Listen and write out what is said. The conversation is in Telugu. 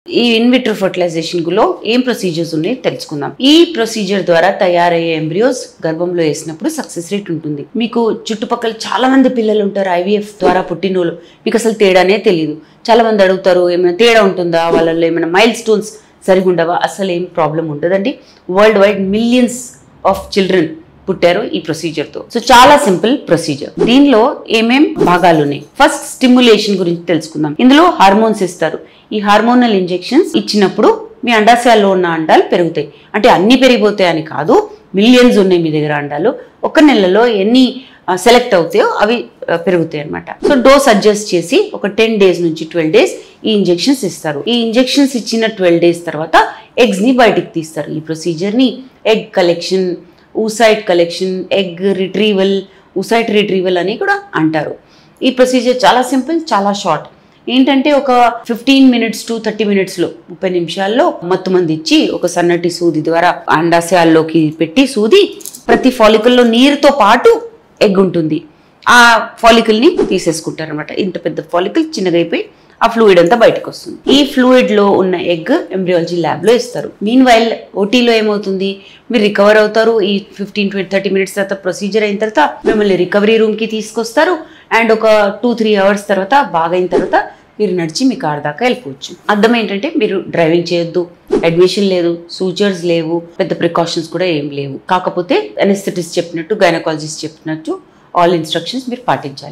ఈ ఇన్ విట్రో ఫర్టిలైజేషన్ లో ఏం ప్రొసీజర్స్ ఉన్నాయి తెలుసుకుందాం. ఈ ప్రొసీజర్ ద్వారా తయారయ్యే ఎంబ్రియోస్ గర్భంలో వేసినప్పుడు సక్సెస్ రేట్ ఉంటుంది. మీకు చుట్టుపక్కల చాలా మంది పిల్లలు ఉంటారు ఐవీఎఫ్ ద్వారా పుట్టినోళ్ళు, మీకు అసలు తేడానే తెలియదు. చాలా మంది అడుగుతారు ఏమైనా తేడా ఉంటుందా, వాళ్ళలో ఏమైనా మైల్ స్టోన్స్ సరిగా ఉండవా? అసలు ఏం ప్రాబ్లం ఉండదండి. World wide millions of children పుట్టారు ఈ ప్రొసీజర్ తో. సో చాలా సింపుల్ ప్రొసీజర్. దీనిలో ఏమేం భాగాలు ఉన్నాయి? ఫస్ట్ స్టిమ్యులేషన్ గురించి తెలుసుకుందాం. ఇందులో హార్మోన్స్ ఇస్తారు. ఈ హార్మోనల్ ఇంజెక్షన్స్ ఇచ్చినప్పుడు మీ అండాశయాల్లో ఉన్న అండాలు పెరుగుతాయి. అంటే అన్ని పెరిగిపోతాయి అని కాదు, మిలియన్స్ ఉన్నాయి మీ దగ్గర అండాలు. ఒక నెలలో ఎన్ని సెలెక్ట్ అవుతాయో అవి పెరుగుతాయి అనమాట. సో డోస్ అడ్జస్ట్ చేసి ఒక 10 days నుంచి 12 days ఈ ఇంజెక్షన్స్ ఇస్తారు. ఈ ఇంజెక్షన్స్ ఇచ్చిన 12 days తర్వాత ఎగ్స్ ని బయటికి తీస్తారు. ఈ ప్రొసీజర్ ని egg collection, oocyte collection, egg retrieval, oocyte retrieval అని కూడా అంటారు. ఈ ప్రొసీజర్ చాలా సింపుల్, చాలా షార్ట్. ఏంటంటే ఒక 15 minutes to 30 minutes లో 30 నిమిషాల్లో మత్తు మంది ఇచ్చి ఒక సన్నటి సూది ద్వారా అండాశయాల్లోకి పెట్టి సూది ప్రతి ఫాలికల్లో నీరుతో పాటు ఎగ్ ఉంటుంది. ఆ ఫాలికల్ ని తీసేసుకుంటారు అనమాట. ఇంత పెద్ద ఫాలికల్ చిన్నగా అయిపోయి ఆ ఫ్లూయిడ్ అంతా బయటకు వస్తుంది. ఈ ఫ్లూయిడ్ లో ఉన్న ఎగ్ ఎంబ్రియాలజీ ల్యాబ్ లో ఇస్తారు. మీన్ వైల్ ఓటీలో ఏమవుతుంది, మీరు రికవర్ అవుతారు. ఈ 15-30 minutes తర్వాత ప్రొసీజర్ అయిన తర్వాత మిమ్మల్ని రికవరీ రూమ్ కి తీసుకొస్తారు. అండ్ ఒక 2-3 hours తర్వాత బాగైన తర్వాత మీరు నడిచి మీ కార్ దాకా వెళ్ళిపోవచ్చు. అర్థం ఏంటంటే మీరు డ్రైవింగ్ చేయొద్దు, అడ్మిషన్ లేదు, సూచర్స్ లేవు, పెద్ద ప్రికాషన్స్ కూడా ఏం లేవు. కాకపోతే అనెస్థెటిస్ట్ చెప్పినట్టు, గైనకాలజిస్ట్ చెప్పినట్టు ఆల్ ఇన్స్ట్రక్షన్స్ మీరు పాటించాలి.